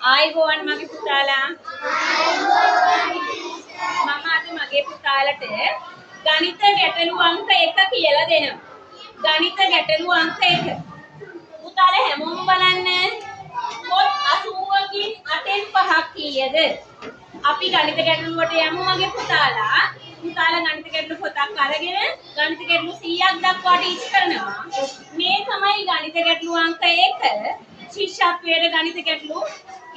ආයිබෝවන් මගේ පුතාලා. මම අද මගේ පුතාලට ගණිත ගැටලු අංක 1 කියලා දෙනවා. ගණිත ගැටලු අංක 1. පුතාලා හැමෝම බලන්න. පොත් 80කින් 8න් 5ක් කීයද? අපි ගණිත ගැටලු වලට යමු මගේ පුතාලා. පුතාලා ගණිත ගැටලු පොතක් අරගෙන ගණිත ගැටලු 100ක් දක්වා ටීච් කරනවා. මේ තමයි ගණිත ගැටලු අංක 1. ශිෂ්‍යත්වයේ ගණිත ගැටලු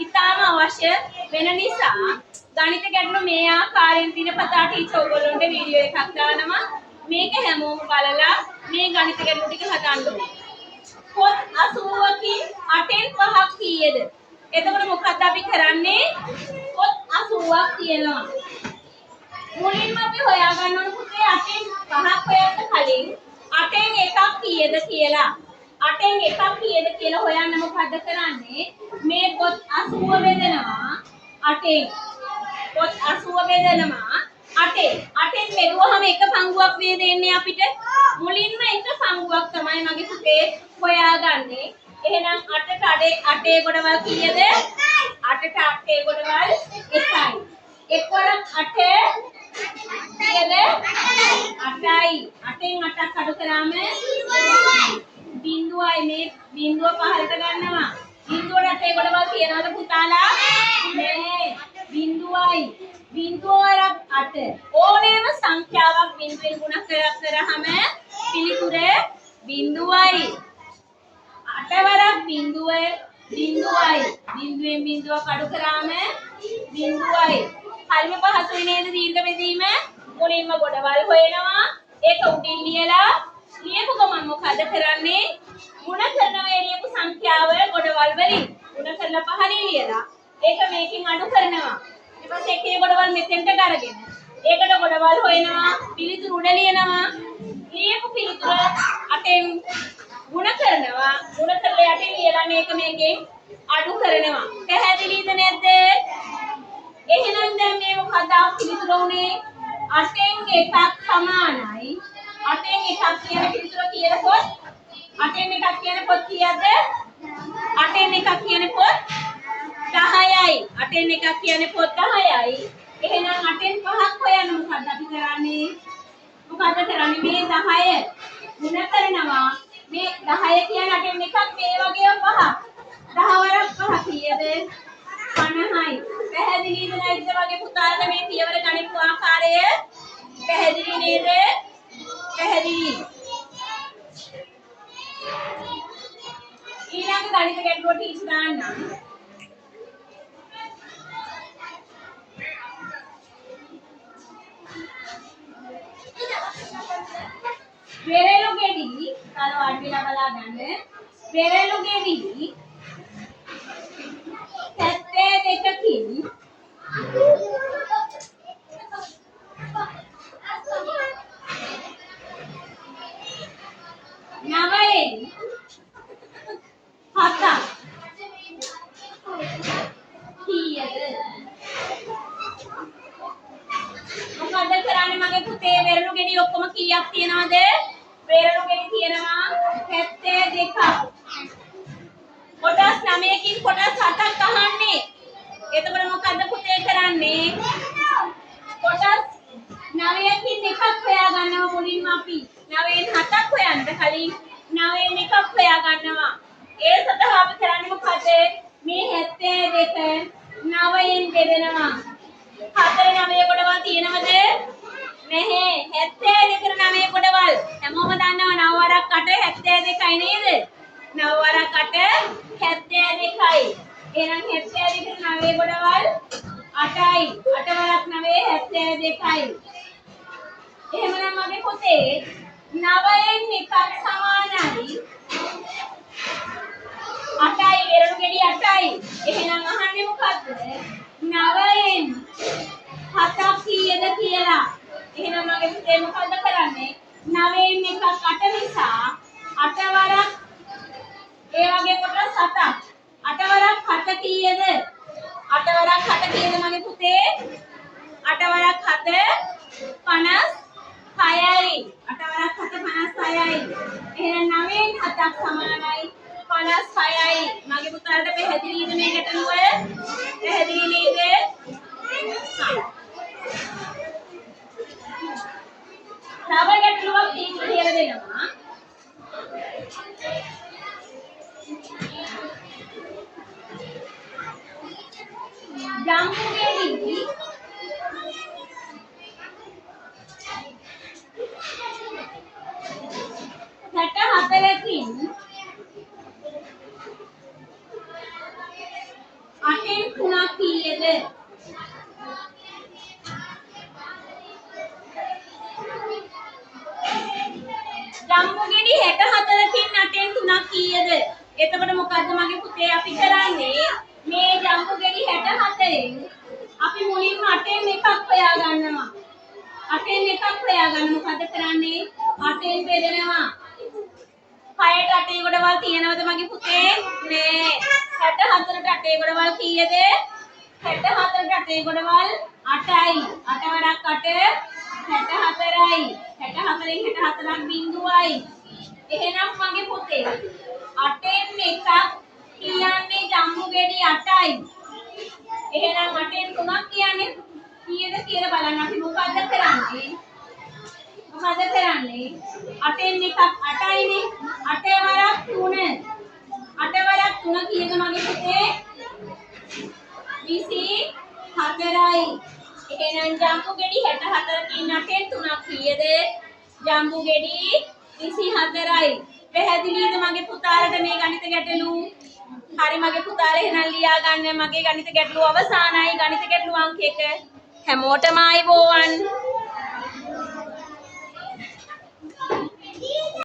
ඉතාම අවශ්‍ය වෙන නිසා ගණිත ගැටලු මේ ආකාරයෙන් දිනපතා ටීචර් ඔයගොල්ලන්ට වීඩියෝ එකක් දානවා. මේක හැමෝම බලලා මේ ගණිත ගැටලු ටික හදන්න ඕනේ. පොත් 80කින් 8න් 5ක් කීයද? එතකොට මොකක්ද අපි කරන්නේ? පොත් 80ක් තියෙනවා. මුලින්ම අපි හොයාගන්න ඕන පුතේ 8න් 5ක් හොයන්න කලින් 8න් 1ක් කීයද කියලා. 8න් 1ක් කීයද කියලා හොයන්න මොකද්ද කරන්නේ? මේ පොත් 80 බෙදනවා 8න්. පොත් 80 බෙදනවා 8න්. 8න් බෙදුවහම එක පංගුවක් නේද එන්නේ අපිට? මුලින්ම එක පංගුවක් තමයි මගේ පුතේ හොයාගන්නේ. එහෙනම් 8ට 8 ගොඩවල් කීයද? 8ට 8 ගොඩවල් 1යි. 1 වරක් 8 කීයද? 8යි. 8න් 8ක් අඩු කරාම බිඳුවයි. මේ බිඳුව පහළට ගන්නවා. බිඳුවට 8 ගොඩවල් තියනවද පුතාලා? නෑ. බිඳුවයි. බිඳුව වරක් 8. ඕනෑම සංඛ්‍යාවක් බිඳුවෙන් ගුණ කරාම පිළිතුර බිඳුවයි. 8 වරක් බිඳුව බිඳුවයි. බිඳුවෙන් බිඳුව කඩු කරාම බිඳුවයි. හරිම පහසුයි නේද දීර්ඝ බෙදීම? මුලින්ම ගොඩවල් හොයනවා. ඒක උඩින් ලියලා ලියපු ගමන් මොකද කරන්නේ? ගුණ කරනවා එළියපු සංඛ්‍යාව ගොඩවල් වලින් ගුණ කරලා පහලින් ලියලා ඒක මේකෙන් අඩු කරනවා. ඊට පස්සේ එකේ ගොඩවල් මෙතෙන්ට අරගෙන ඒකට ගොඩවල් හොයනවා. පිළිතුරු උඩ ලියනවා. ලියපු පිළිතුර 8න් ගුණ කරනවා. ගුණ කරලා 8න් ලියලා මේක මේකෙන් අඩු කරනවා. පැහැදිලිද නැද්ද? එහෙනම් දැන් මේ මොකද පිළිතුර උනේ? 8න් 1ක් සමානයි. 8න් 1ක් කියන පිළිතුර කීයද පොත්? 8න් 1ක් කියන පොත් කීයද? 8න් 1ක් කියන පොත් 10යි. 8න් 1ක් කියන පොත් 10යි. එහෙනම් 8න් 5ක් හොයන්න මොකද අපි කරන්නේ? මොකද කරන්නේ? මේ 10 ගුණ කරනවා. මේ 10 කියන 8න් 1ක් මේ වගේ 5ක්. 10 වරක් 5 කීයද? 50යි. පැහැදිලිද නැද්ද වගේ පුතාලට මේ පියවර ගණිත ආකාරය? පැහැදිලි නේද? පැහැදිලි. ඊළඟ ගණිත ගැටලුව ටීචර් දාන්නම්. වෙරළු ගෙඩි තල වඩිලා බලා ගන්න. වෙරළු ගෙඩි 72කින් නවයෙන් 7ක් කීයද? මොකද කරන්නේ මගේ පුතේ? වෙරළු ගෙඩි ඔක්කොම කීයක් තියෙනවද? වෙරළු ගෙඩි තියෙනවා 72ක්. කොටස් 9කින් කොටස් 7ක් අහන්නේ. එතකොට මොකද්ද පුතේ කරන්නේ? කොටස් 9කින් එකක් හොයා ගන්නවා මුලින්ම අපි. 9න් 7ක් හොයන්න කලින් 9න් එකක් හොයා ගන්නවා. ඒ සඳහා අපි කරන්නේ මොකද? මේ 72 9න් බෙදෙනවා. 4 9 කොටවල් තියෙනවද? නැහැ. 72 9 කොටවල්. හැමෝම දන්නවා 9 වරක් 8 72යි නේද? 9 වරක් 8 72යි. එහෙනම් 72 9 කොටවල් 8යි. 8 වරක් 9 72යි. එහෙමනම් මගේ පුතේ 9න් 1ක් සමානයි 8යි. වෙරළු ගෙඩි 8යි. එහෙනම් අහන්නේ මොකද්ද? 9න් 7ක් කීයද කියලා. එහෙනම් මගේ පුතේ මොකද්ද කරන්නේ? 9න් 1ක් 8 නිසා 8 වරක් ඒ වගේ කොටස් 7ක්. 8 වරක් 7 කීයද? 8 වරක් 7 කීයද මගේ පුතේ? 8 වරක් 7 56යි. 8 වරක් 7 56යි. එහෙනම් 9න් 7ක් සමානයි මගේ පුතාලට පැහැදිලිද මේ ගැටලුව? පැහැදිලි නේද? තව ගැටලුවක් ටීචර් කියලා දෙනවා. ජම්බුගෙඩි 64කින් 8න් 3ක් කීයද? ජම්බුගෙඩි 64කින් 8න් 3ක් කීයද? එතකොට මොකද්ද මගේ පුතේ අපි කරන්නේ? මේ ජම්බුගෙඩි 64න් අපි මුලින්ම 8න් එකක් හොයා ගන්නවා. 8න් එකක් හොයාගන්න මොකද කරන්නේ? 8න් බෙදනවා. 6ට 8 ගොඩවල් තියෙනවද මගේ පුතේ? නෑ. 64ට 8 ගොඩවල් කීයද? 64ට 8 ගොඩවල් 8යි. 8 වරක් 8 64යි. 64න් 64ක් බිංදුවයි. එහෙනම් මගේ පුතේ 8න් එකක් කියන්නේ ජම්බුගෙඩි 8යි. එහෙනම් 8න් 3ක් කියන්නේ කීයද කියලා බලන්න අපි මොකද්ද කරන්නේ? මොකද කරන්නේ? 8න් එකක් 8යිනේ. 8 වරක් 3. 8 වරක් 3 කීයද මගේ පුතේ? 24යි. එහෙනම් ජම්බුගෙඩි 64කින් 8න් 3ක් කීයද? ජම්බුගෙඩි 24යි. පැහැදිලිද මගේ පුතාලට මේ ගණිත ගැටලු? හරි මගේ පුතාලා එහෙනම් ලියා ගන්න. මගේ ගණිත ගැටලුව අවසానයි. ගණිත ගැටලුව අංක 1 හැමෝටම ආයිබෝවන්.